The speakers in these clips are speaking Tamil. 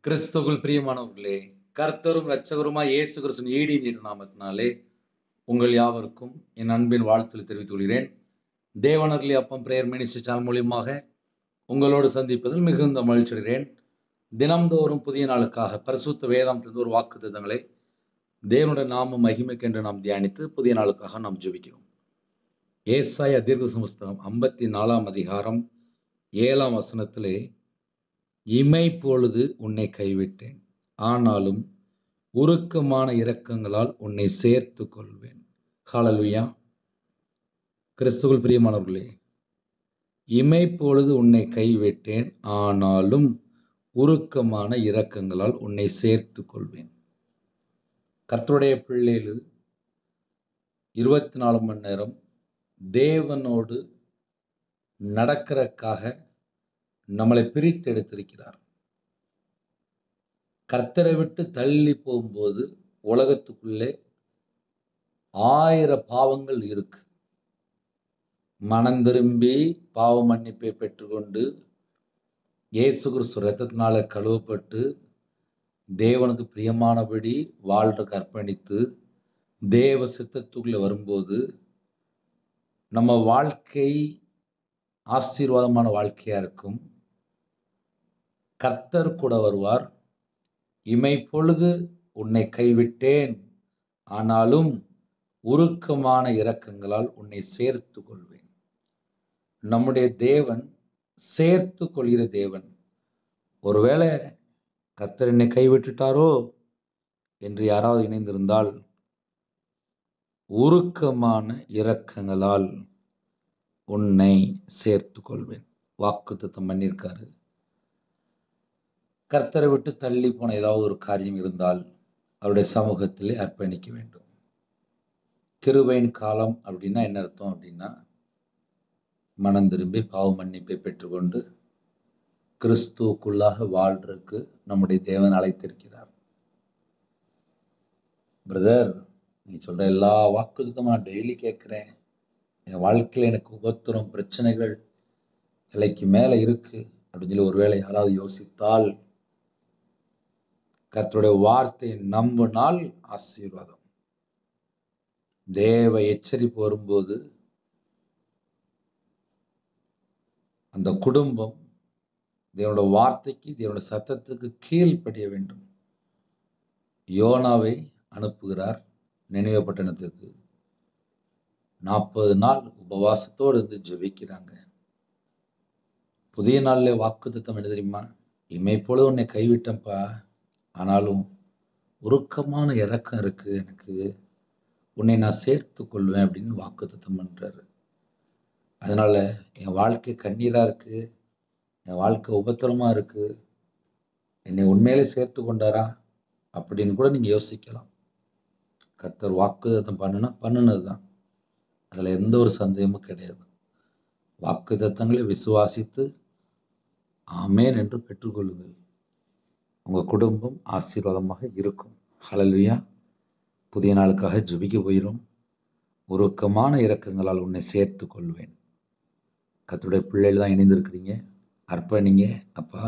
கிறிஸ்துவுக்குள் பிரியமானவர்களே, கர்த்தரும் இரட்சகருமாய் இயேசு கிறிஸ்துவின் ஈடின் நாமத்தினாலே உங்கள் யாவருக்கும் என் அன்பின் வாழ்த்துக்களை தெரிவித்துக் கொள்கிறேன். தேவனருளி அப்பம் பிரேயர் மினிஸ்ட்ரி சேனல் மூலியமாக உங்களோடு சந்திப்பதில் மிகுந்த மகிழ்ச்சி அடைகிறேன். தினம்தோறும் புதிய நாளுக்காக பரிசுத்த வேதாந்தத்திலிருந்து ஒரு வாக்குத்தத்தங்களை தேவனுடைய நாம மகிமைக்கென்று நாம் தியானித்து புதிய நாளுக்காக நாம் ஜெபிக்கிறோம். ஏசாயா தீர்க்கதரிசன புஸ்தகம் 54 அதிகாரம் 7 வசனத்திலே, இமைப்பொழுது உன்னை கைவிட்டேன், ஆனாலும் உருக்கமான இரக்கங்களால் உன்னை சேர்த்து கொள்வேன். ஹல்லேலூயா. கிறிஸ்துவுக்குள் பிரியமானவர்களே, இமைப்பொழுது உன்னை கைவிட்டேன், ஆனாலும் உருக்கமான இரக்கங்களால் உன்னை சேர்த்து கொள்வேன். கர்த்தருடைய பிள்ளைகள் 24 மணி நேரம் தேவனோடு நடக்கிறதுக்காக நம்மளை பிரித்து எடுத்திருக்கிறார். கர்த்தரை விட்டு தள்ளி போகும்போது உலகத்துக்குள்ளே 1000 பாவங்கள் இருக்கு. மனம் திரும்பி பாவ மன்னிப்பை பெற்றுக்கொண்டு இயேசு கிறிஸ்து இரத்தத்தினால கழுவப்பட்டு தேவனுக்கு பிரியமானபடி வாழ்றதுக்கு அர்ப்பணித்து தேவ சித்தத்துக்குள்ளே வரும்போது நம்ம வாழ்க்கை ஆசீர்வாதமான வாழ்க்கையா இருக்கும். கர்த்தர் கூட வருவார். இமைப்பொழுது உன்னை கைவிட்டேன், ஆனாலும் உருக்கமான இரக்கங்களால் உன்னை சேர்த்து கொள்வேன். நம்முடைய தேவன் சேர்த்து கொள்கிற தேவன். ஒருவேளை கர்த்தர் என்னை கைவிட்டுட்டாரோ என்று யாராவது இணைந்திருந்தால், உருக்கமான இரக்கங்களால் உன்னை சேர்த்து கொள்வேன். வாக்குத்தத்தம் பண்ணியிருக்காரு. கர்த்தரை விட்டு தள்ளி போன ஏதாவது ஒரு காரியம் இருந்தால் அவருடைய சமூகத்திலே அர்ப்பணிக்க வேண்டும். கிருபையின் காலம் அப்படின்னா என்ன அர்த்தம் அப்படின்னா, மனம் திரும்பி பாவ மன்னிப்பை பெற்றுக்கொண்டு கிறிஸ்துவுக்குள்ளாக வாழ்றதுக்கு நம்முடைய தேவன் அழைத்திருக்கிறார். பிரதர், நீ சொல்ற எல்லா வாக்குத்தத்தமும் நான் டெய்லி கேட்கிறேன். என் வாழ்க்கையில் எனக்கு உபத்திரம், பிரச்சனைகள் தலைக்கு மேலே இருக்கு அப்படின்னு சொல்லி ஒருவேளை யாராவது யோசித்தால், கர்த்தருடைய வார்த்தையை நம்பினால் ஆசீர்வாதம். தேவ எச்சரிப்பு வரும்போது அந்த குடும்பம் தேவனோட வார்த்தைக்கு, தேவனோட சத்தத்துக்கு கீழ்ப்படிய வேண்டும். யோனாவை அனுப்புகிறார் நினிவே பட்டணத்துக்கு. 40 நாள் உபவாசத்தோடு இருந்து ஜெபிக்கிறாங்க. புதிய நாளில் வாக்குத்தத்தம் என்ன தெரியுமா? இமைப்பொழுது உன்னை கைவிட்டேன்ப்பா, ஆனாலும் உருக்கமான இரக்கம் இருக்கு எனக்கு, உன்னை நான் சேர்த்து கொள்வேன் அப்படின்னு வாக்குத்தத்தம் பண்றாரு. அதனால என் வாழ்க்கை கண்ணீரா இருக்கு, என் வாழ்க்கை உபத்திரமா இருக்கு, என்னை உண்மையிலே சேர்த்து கொண்டாரா அப்படின்னு கூட நீங்க யோசிக்கலாம். கர்த்தர் வாக்குத்தத்தம் பண்ணுனது தான். அதுல எந்த ஒரு சந்தேகமும் கிடையாது. வாக்குத்தத்தங்களை விசுவாசித்து ஆமென் என்று பெற்றுக்கொள்ளுங்கள். உங்க குடும்பம் ஆசீர்வாதமாக இருக்கும். ஹல்லேலூயா. புதிய நாளுக்காக ஜெபிக்க போயிரும். உருக்கமான இரக்கங்களால் உன்னை சேர்த்து கொள்வேன். கர்த்தருடைய பிள்ளைகள் தான் இணைந்திருக்கிறீங்க. அர்ப்பணிங்க. அப்பா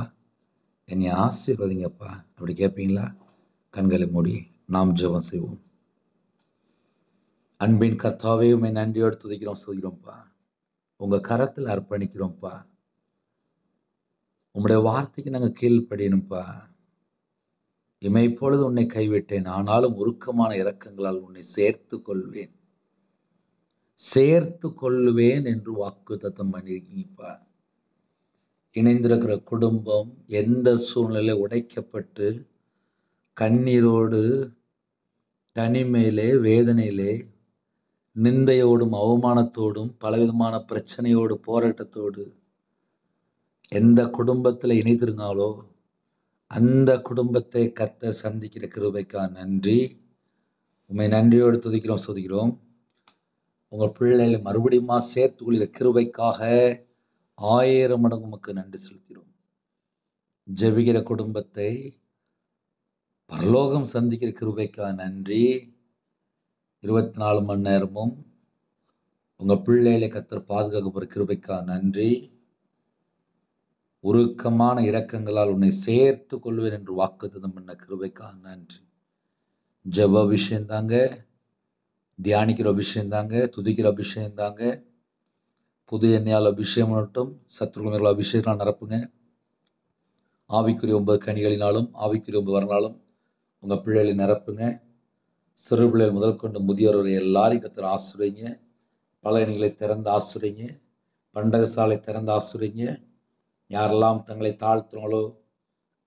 என்னை ஆசீர்வதிங்கப்பா அப்படி கேட்பீங்களா? கண்களை மூடி நாம் ஜெபம் செய்வோம். அன்பின் கர்த்தாவே, உம்மை நன்றியோடு துதிக்கிறோம், சொல்கிறோம்ப்பா. உங்க கரத்தில் அர்ப்பணிக்கிறோம்ப்பா. உம்முடைய வார்த்தைக்கு நாங்கள் கீழ்ப்படியணும்ப்பா. இமைப்பொழுது உன்னை கைவிட்டேன், ஆனாலும் உருக்கமான இரக்கங்களால் உன்னை சேர்த்து கொள்வேன். சேர்த்து கொள்வேன் என்று வாக்குத்தத்தம் பண்ணியிருக்கீங்கப்பா. இணைந்திருக்கிற குடும்பம் எந்த சூழ்நிலை உடைக்கப்பட்டு கண்ணீரோடு, தனிமையிலே, வேதனையிலே, நிந்தையோடும் அவமானத்தோடும் பலவிதமான பிரச்சனையோடு போராட்டத்தோடு எந்த குடும்பத்தில் இணைந்திருந்தாலோ அந்த குடும்பத்தை கர்த்தர் சந்திக்கிற கிருபைக்காக நன்றி. உம்மை நன்றியோடு துதிக்கிறோம், சொல்கிறோம். உங்கள் பிள்ளைகளை மறுபடியும் சேர்த்து கொள்கிற கிருபைக்காக 1000 மடங்கு உமக்கு நன்றி செலுத்துகிறோம். ஜெபிக்கிற குடும்பத்தை பரலோகம் சந்திக்கிற கிருபைக்காக நன்றி. 24 மணி நேரமும் உங்க பிள்ளைகளை கர்த்தர் பாதுகாக்க போற கிருபைக்காக நன்றி. உருக்கமான இரக்கங்களால் உன்னை சேர்த்து கொள்வேன் என்று வாக்குத்தத்தம் பண்ண கிருபைக்காக நன்றி. ஜெப அபிஷேகம் தாங்க, தியானிக்கிற அபிஷேகம் தாங்க, துதிக்கிற அபிஷேகம் தாங்க. புது எண்ணெயால் அபிஷேகம் பண்ணட்டும். சத்துருக்குள்ள அபிஷேகம் நிரப்புங்க. ஆவிக்குரிய 9 கனிகளினாலும் ஆவிக்குரிய 9 வரனாலும் உங்கள் பிள்ளைகளை நிரப்புங்க. சிறு பிள்ளைகள் முதல் கொண்டு முதியோர் வரை எல்லாரையும் கர்த்தர் ஆசீர்வதிங்க. பலகணிகளை திறந்து ஆசீர்வதிங்க. பண்டகசாலை திறந்து ஆசீர்வதிங்க. யாரெல்லாம் தங்களை தாழ்த்துறாங்களோ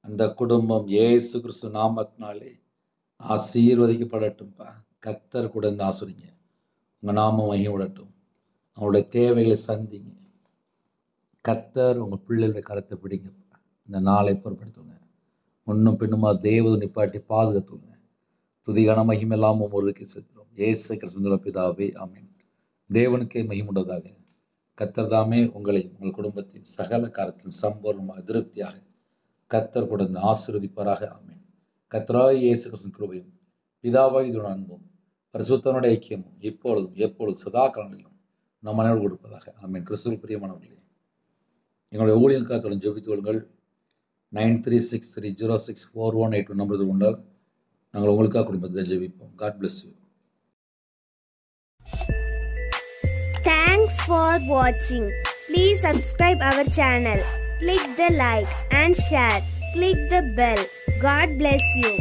அந்த குடும்பம் இயேசு கிறிஸ்து நாமத்தினாலே ஆசீர்வதிக்கப்படட்டும்ப்பா. கர்த்தர் கூட இருந்து ஆசீர்வதிங்க. உங்கள் நாமம் மகிமைப்படட்டும். அவங்களுடைய தேவைகளை சந்திங்க. கர்த்தர் உங்கள் பிள்ளைகளுடைய கருத்தை பிடிங்க. இந்த நாளை பொறுப்படுத்துங்க. முன்னும் பின்னுமா தேவதை நிப்பாட்டி பாதுகாத்துங்க. துதிகான மகிமெல்லாம் ஒருவருக்கு செலுத்துகிறோம். இயேசு கிறிஸ்துவின் பிதாவே, ஆமென். தேவனுக்கே மகிமுண்டதாக. கர்த்தர் தாமே உங்களை உங்கள் குடும்பத்தின் சகல காரியத்திலும் சம்பூர்ணமாக திருப்தியாக கர்த்தர் கூட ஆசீர்வதிப்பாராக. ஆமென். கர்த்தராகிய இயேசு கிறிஸ்துவின் கிருபையும் பிதாவாகிய அன்பும் பரிசுத்தனுடைய ஐக்கியமும் இப்பொழுதும் எப்பொழுதும் சதா காலங்களிலும் நம் அனைவரும் கொடுப்பதாக. ஆமென். கிறிஸ்துவில் பிரியமானவர்களே, எங்களுடைய ஊழியர்களுக்காக ஜெபித்துக் கொள்ளுங்கள். 9363064181 நம்பர் கொண்டால் நாங்கள் உங்களுக்காக குடும்பத்தை ஜெபிப்போம். God bless you. Thanks for watching. Please subscribe our channel. Click the like and share. Click the bell. God bless you.